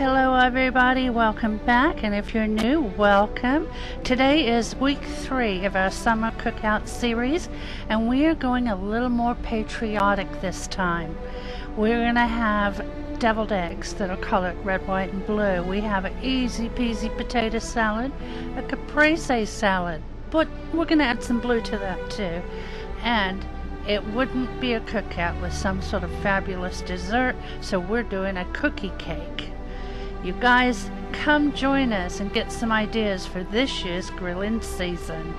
Hello everybody, welcome back, and if you're new, welcome. Today is week 3 of our summer cookout series, and we are going a little more patriotic this time. We're gonna have deviled eggs that are colored red, white, and blue. We have an Easy-Peasy potato salad, a Caprese salad, but we're gonna add some blue to that too. And it wouldn't be a cookout with some sort of fabulous dessert, so we're doing a cookie cake. You guys, come join us and get some ideas for this year's grilling season.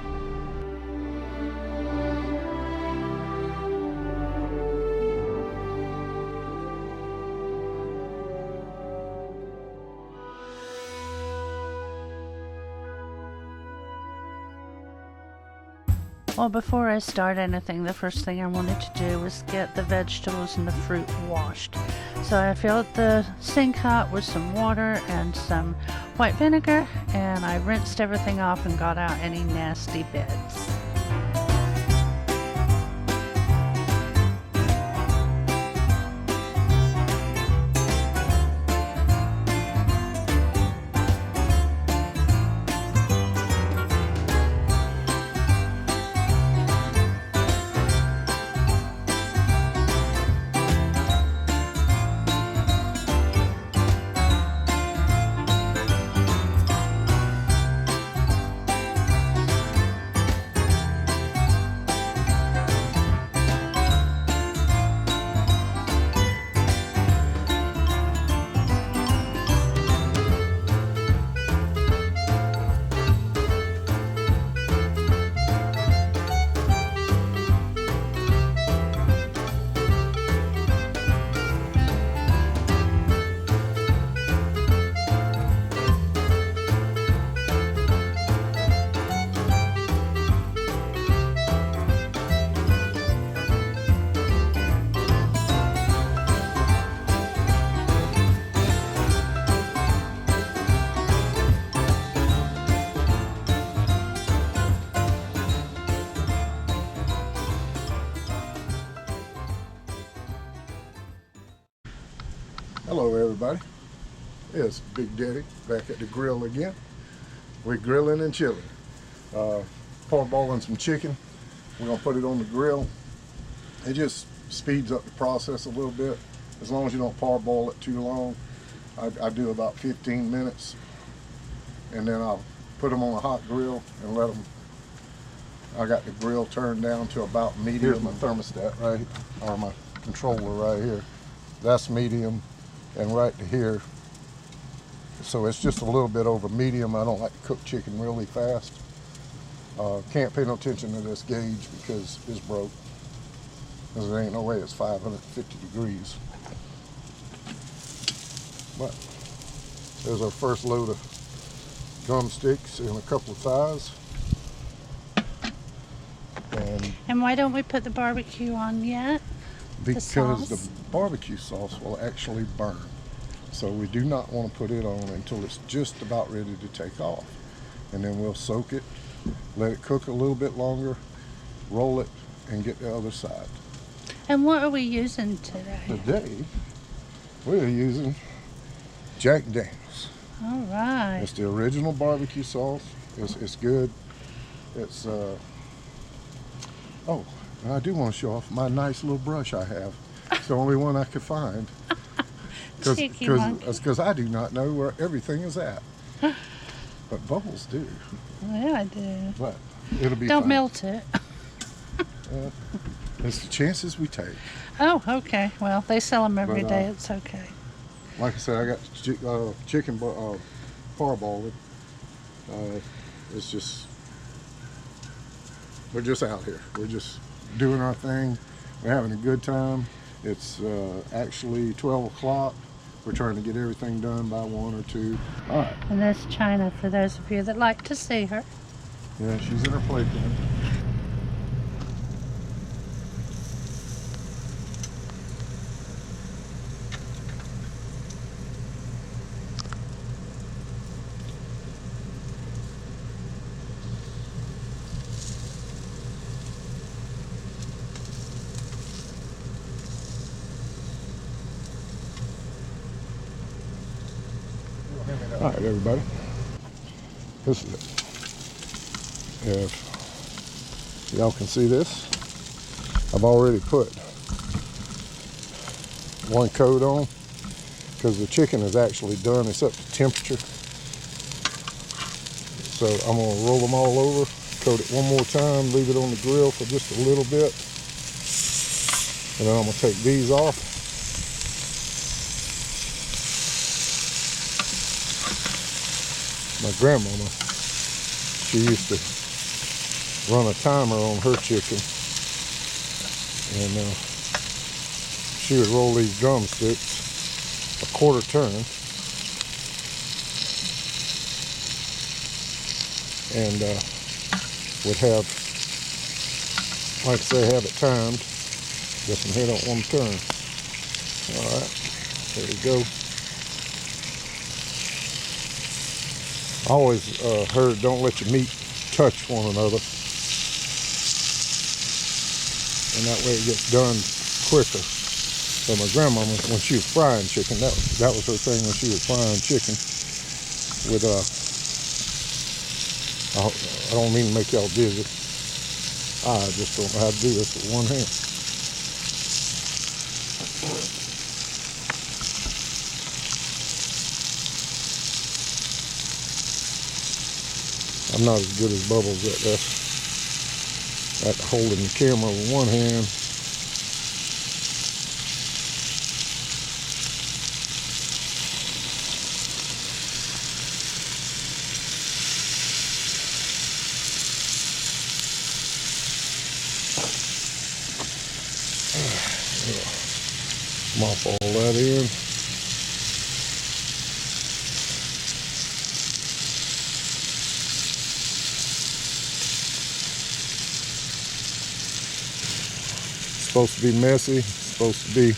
Well, before I start anything, the first thing I wanted to do was get the vegetables and the fruit washed. So I filled the sink hot with some water and some white vinegar, and I rinsed everything off and got out any nasty bits. Hello everybody, it's Big Daddy back at the grill again. We're grilling and chilling. Parboiling some chicken. We're going to put it on the grill. It just speeds up the process a little bit, as long as you don't parboil it too long. I do about 15 minutes, and then I'll put them on a hot grill and let them. I got the grill turned down to about medium. Here's my thermostat right, or my controller right here. That's medium. And right to here, so it's just a little bit over medium. I don't like to cook chicken really fast. Can't pay no attention to this gauge because it's broke. Because there ain't no way it's 550 degrees. But there's our first load of drumsticks and a couple of thighs. And why don't we put the barbecue on yet? Because the barbecue sauce will actually burn. So we do not want to put it on until it's just about ready to take off. And then we'll soak it, let it cook a little bit longer, roll it, and get the other side. And what are we using today? Today, we're using Jack Daniels. All right. It's the original barbecue sauce. It's good. It's, oh, and I do want to show off my nice little brush I have. It's the only one I could find. Because I do not know where everything is at. But Bubbles do. Yeah, I do. But it'll be Don't fine. melt it. It's the chances we take. Oh, okay. Well, they sell them every day. It's okay. Like I said, I got chicken parboiled. It's just, we're just out here. We're just doing our thing. We're having a good time. It's actually 12 o'clock. We're trying to get everything done by 1 or 2. All right. And there's China for those of you that like to see her. Yeah, she's in her playpen. All right, everybody. This is it. If y'all can see this, I've already put one coat on because the chicken is actually done. It's up to temperature. So I'm going to roll them all over, coat it one more time, leave it on the grill for just a little bit. And then I'm going to take these off. My grandmama, she used to run a timer on her chicken. And she would roll these drumsticks a quarter turn. And would have, like I say, have it timed. Just some head on one turn. All right, there we go. I always heard don't let your meat touch one another, and that way it gets done quicker. So my grandmama, when she was frying chicken, that was her thing when she was frying chicken. With I don't mean to make y'all dizzy. I just don't know how to do this with one hand. I'm not as good as Bubbles at holding the camera with one hand. Mop all that in. It's supposed to be messy. It's supposed to be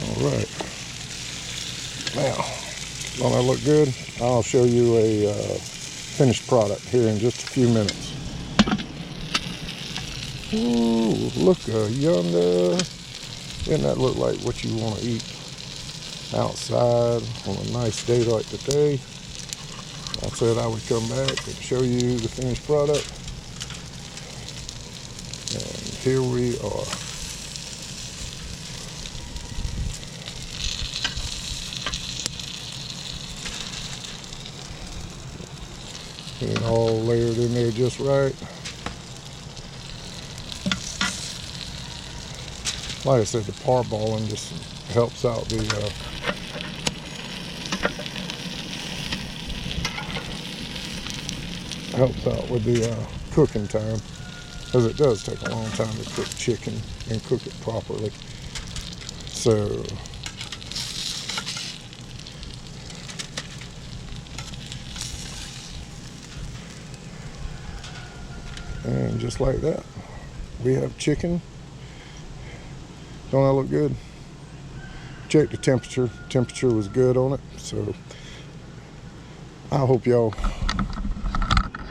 all right. Now, don't that look good? I'll show you a finished product here in just a few minutes. Ooh, look yonder. Doesn't that look like what you want to eat outside on a nice day like today? I said I would come back and show you the finished product. And here we are. And all layered in there just right. Like I said, the parboiling just helps out the with the cooking time, because it does take a long time to cook chicken and cook it properly. So and just like that, we have chicken. Don't that look good? Check the temperature. Temperature was good on it. So I hope y'all,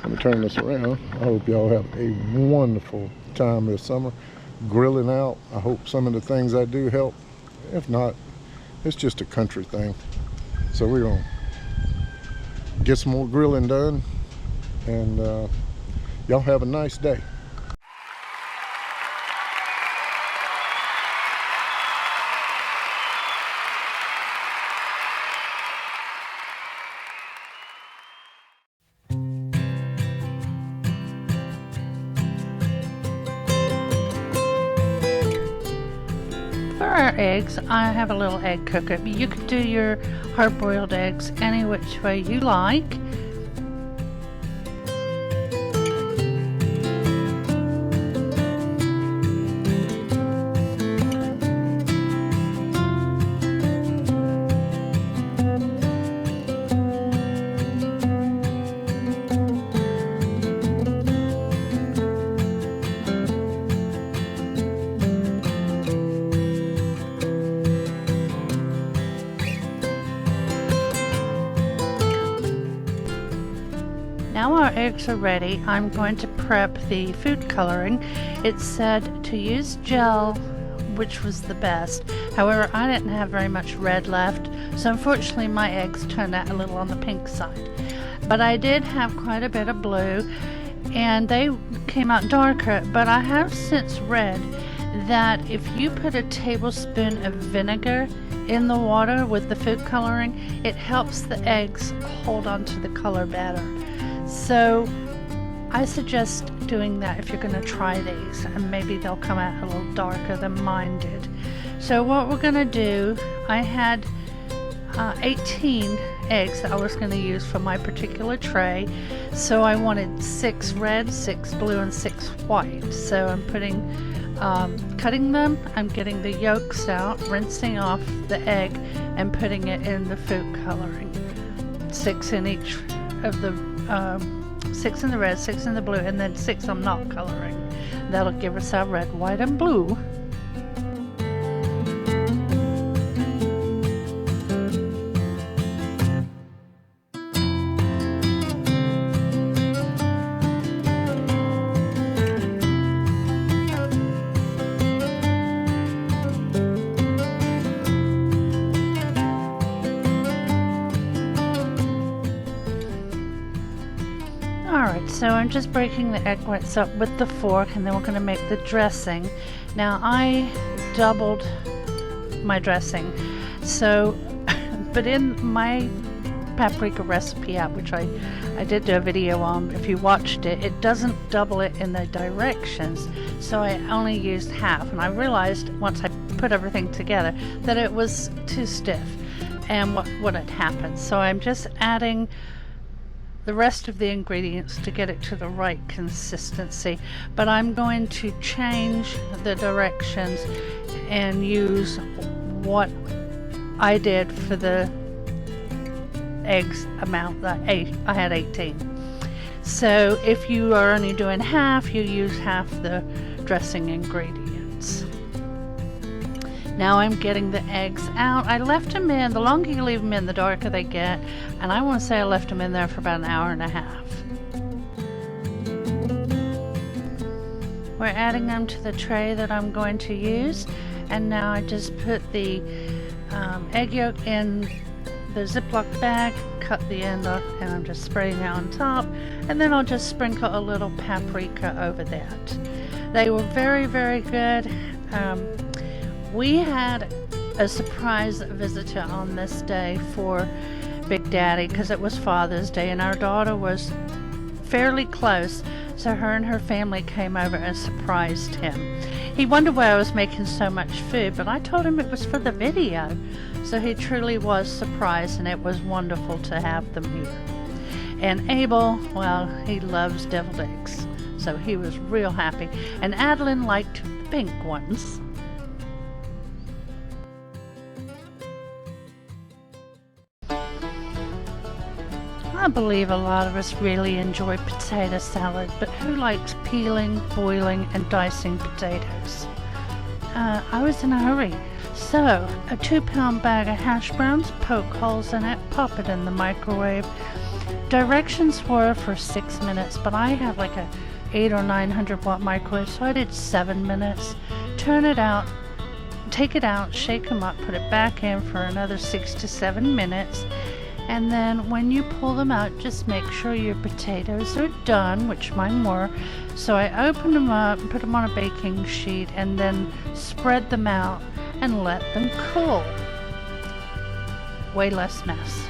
let me turn this around. I hope y'all have a wonderful time this summer grilling out. I hope some of the things I do help. If not, it's just a country thing. So we're gonna get some more grilling done, and y'all have a nice day. For our eggs, I have a little egg cooker. You could do your hard-boiled eggs any which way you like. Now our eggs are ready. I'm going to prep the food coloring. It said to use gel, which was the best. However, I didn't have very much red left, so unfortunately my eggs turned out a little on the pink side. But I did have quite a bit of blue, and they came out darker. But I have since read that if you put a tablespoon of vinegar in the water with the food coloring, it helps the eggs hold on to the color better. So I suggest doing that if you're going to try these, and maybe they'll come out a little darker than mine did. So what we're going to do, I had 18 eggs that I was going to use for my particular tray. So I wanted 6 red, 6 blue, and 6 white. So I'm cutting them, I'm getting the yolks out, rinsing off the egg, and putting it in the food coloring. 6 in each of the 6 in the red, 6 in the blue, and then 6 I'm not coloring. That'll give us our red, white, and blue. Alright, so I'm just breaking the egg whites up with the fork, and then we're going to make the dressing. Now I doubled my dressing, so but in my paprika recipe app, which I did do a video on, if you watched it, it doesn't double it in the directions, so I only used half, and I realized once I put everything together that it was too stiff and what had happened. So I'm just adding the rest of the ingredients to get it to the right consistency, but I'm going to change the directions and use what I did for the eggs amount that I had 18. So if you are only doing half, you use half the dressing ingredients. Now I'm getting the eggs out. I left them in, the longer you leave them in, the darker they get, and I want to say I left them in there for about an hour and a half. We're adding them to the tray that I'm going to use, and now I just put the egg yolk in the Ziploc bag, cut the end off, and I'm just spraying it on top, and then I'll just sprinkle a little paprika over that. They were very, very good. We had a surprise visitor on this day for Big Daddy because it was Father's Day, and our daughter was fairly close, so her and her family came over and surprised him. He wondered why I was making so much food, but I told him it was for the video, so he truly was surprised, and it was wonderful to have them here. And Abel, well, he loves deviled eggs, so he was real happy, and Adeline liked the pink ones. I believe a lot of us really enjoy potato salad, but who likes peeling, boiling, and dicing potatoes? I was in a hurry, so a 2-pound bag of hash browns, poke holes in it, pop it in the microwave. Directions were for 6 minutes, but I have like a 800 or 900 watt microwave, so I did 7 minutes. Turn it out, take it out, shake them up, put it back in for another 6 to 7 minutes. And then when you pull them out, just make sure your potatoes are done, which mine were. So I opened them up, put them on a baking sheet, and then spread them out and let them cool. Way less mess.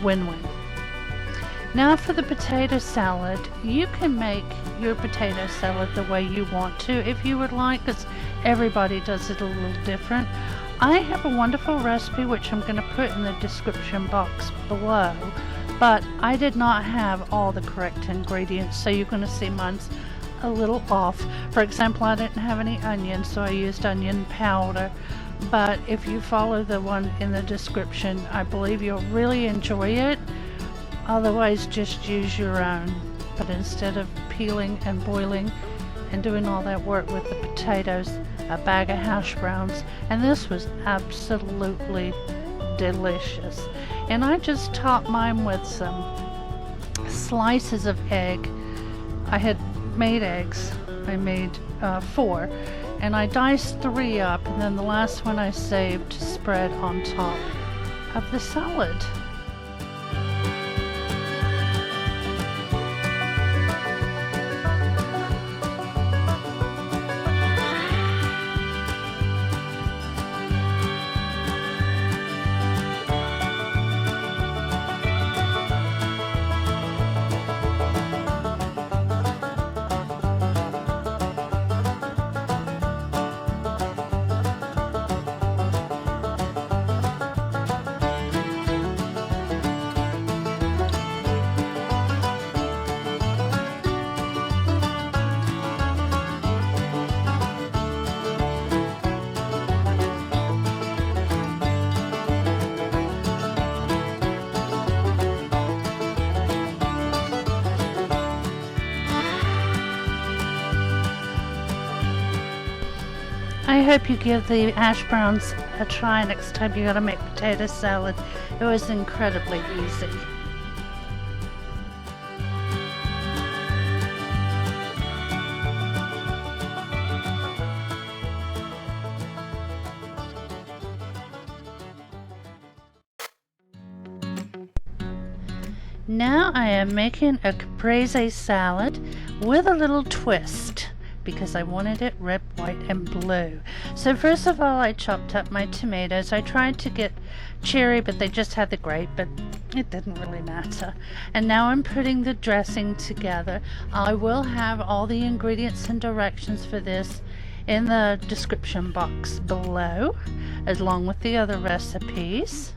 Win-win. Now for the potato salad, you can make your potato salad the way you want to if you would like, because everybody does it a little different. I have a wonderful recipe which I'm going to put in the description box below, but I did not have all the correct ingredients, so you're going to see mine's a little off. For example, I didn't have any onions, so I used onion powder, but if you follow the one in the description, I believe you'll really enjoy it. Otherwise, just use your own, but instead of peeling and boiling and doing all that work with the potatoes, a bag of hash browns, and this was absolutely delicious. And I just topped mine with some slices of egg. I had made eggs. I made 4, and I diced 3 up, and then the last one I saved to spread on top of the salad. I hope you give the hash browns a try next time you gotta make potato salad. It was incredibly easy. Now I am making a caprese salad with a little twist, because I wanted it red, white, and blue. So first of all, I chopped up my tomatoes. I tried to get cherry, but they just had the grape, but it didn't really matter. And now I'm putting the dressing together. I will have all the ingredients and directions for this in the description box below, along with the other recipes.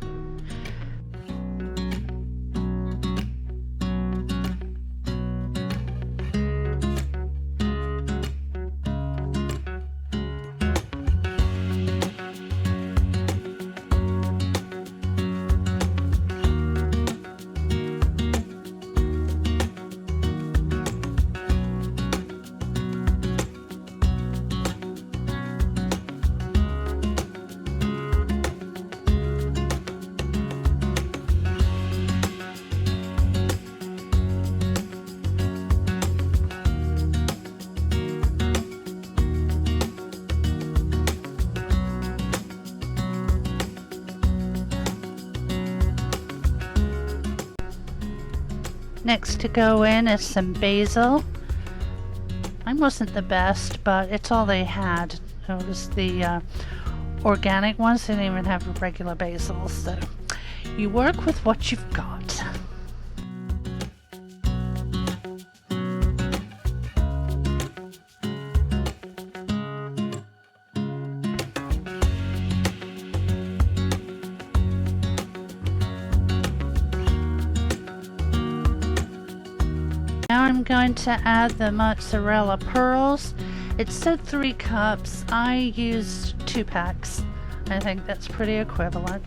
Next to go in is some basil. Mine wasn't the best, but it's all they had. It was the organic ones. They didn't even have regular basil, so you work with what you've got. Now I'm going to add the mozzarella pearls. It said 3 cups. I used 2 packs. I think that's pretty equivalent.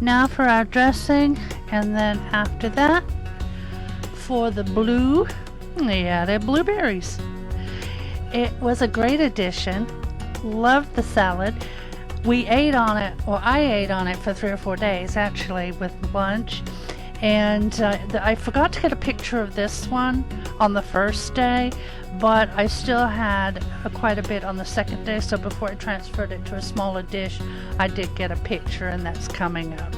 Now for our dressing, and then after that, for the blue, we added blueberries. It was a great addition. Loved the salad. We ate on it, or I ate on it for 3 or 4 days actually with lunch. And I forgot to get a picture of this one on the first day, but I still had quite a bit on the second day, so before I transferred it to a smaller dish, I did get a picture, and that's coming up.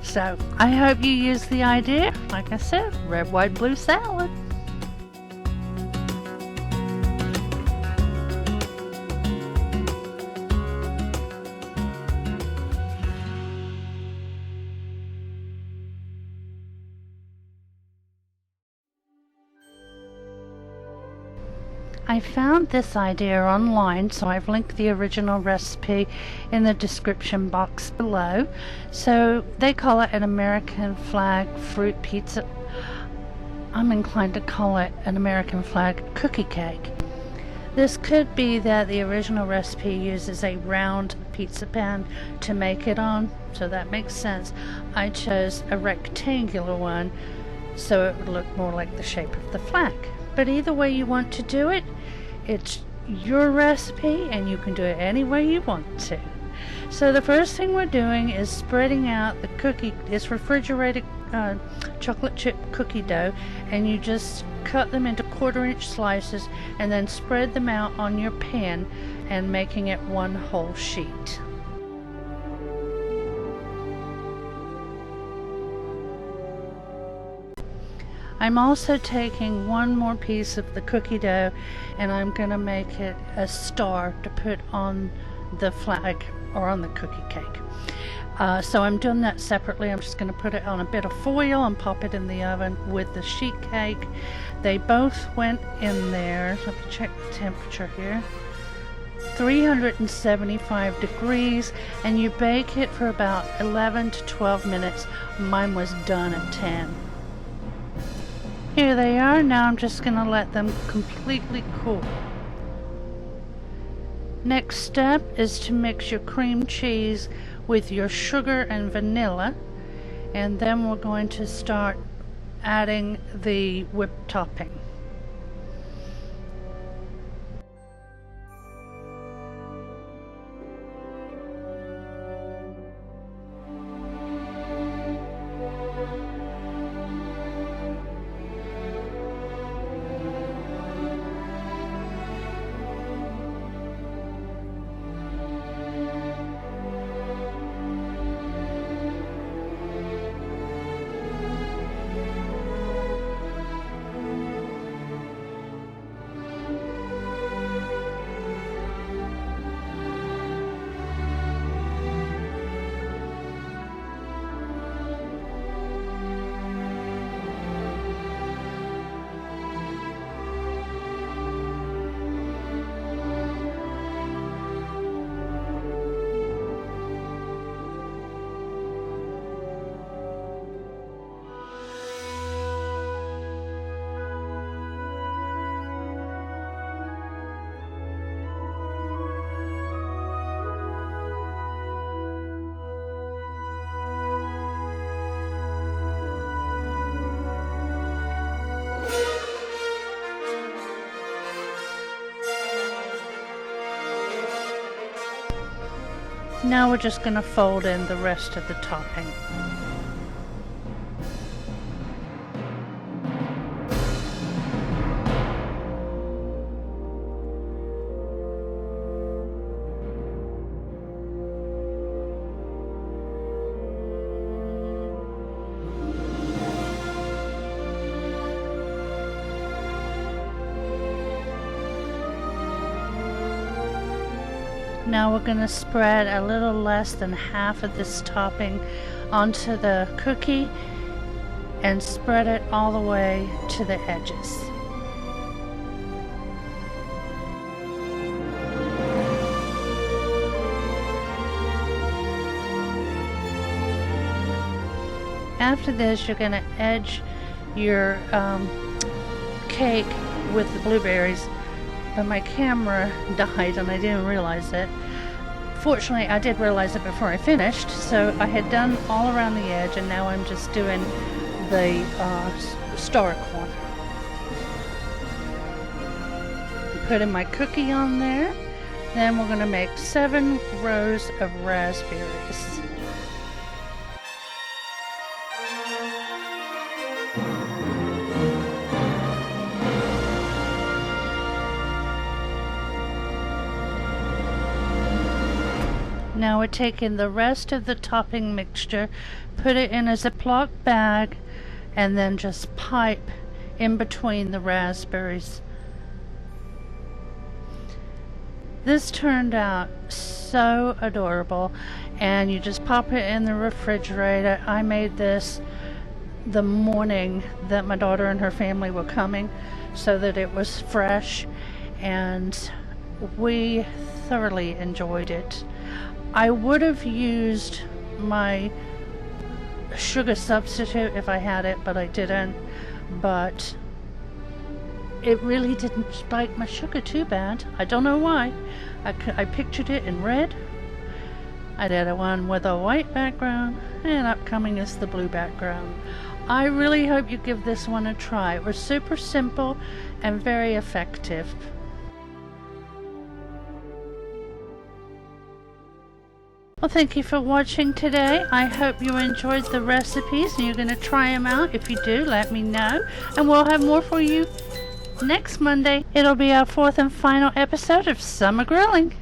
So I hope you use the idea. Like I said, red, white, blue salad. I found this idea online, so I've linked the original recipe in the description box below. So they call it an American flag fruit pizza. I'm inclined to call it an American flag cookie cake. This could be that the original recipe uses a round pizza pan to make it on, so that makes sense. I chose a rectangular one so it would look more like the shape of the flag. But either way you want to do it, it's your recipe and you can do it any way you want to. So the first thing we're doing is spreading out the cookie. It's refrigerated chocolate chip cookie dough, and you just cut them into 1/4-inch slices and then spread them out on your pan and making it one whole sheet. I'm also taking one more piece of the cookie dough and I'm going to make it a star to put on the flag or on the cookie cake. So I'm doing that separately. I'm just going to put it on a bit of foil and pop it in the oven with the sheet cake. They both went in there. Let me check the temperature here. 375 degrees, and you bake it for about 11 to 12 minutes. Mine was done at 10. Here they are. Now I'm just going to let them completely cool. Next step is to mix your cream cheese with your sugar and vanilla, and then we're going to start adding the whipped topping. Now we're just going to fold in the rest of the topping. Now we're going to spread a little less than half of this topping onto the cookie and spread it all the way to the edges. After this, you're going to edge your cake with the blueberries. But my camera died and I didn't realize it. Fortunately, I did realize it before I finished, so I had done all around the edge, and now I'm just doing the star corner. Putting my cookie on there. Then we're going to make 7 rows of raspberries. Now we're taking the rest of the topping mixture, put it in a Ziploc bag, and then just pipe in between the raspberries. This turned out so adorable, and you just pop it in the refrigerator. I made this the morning that my daughter and her family were coming so that it was fresh, and we thoroughly enjoyed it. I would have used my sugar substitute if I had it, but I didn't. But it really didn't spike my sugar too bad. I don't know why. I pictured it in red. I did one with a white background, and upcoming is the blue background. I really hope you give this one a try. It was super simple and very effective. Well, thank you for watching today. I hope you enjoyed the recipes and you're going to try them out. If you do, let me know. And we'll have more for you next Monday. It'll be our 4th and final episode of Summer Grilling.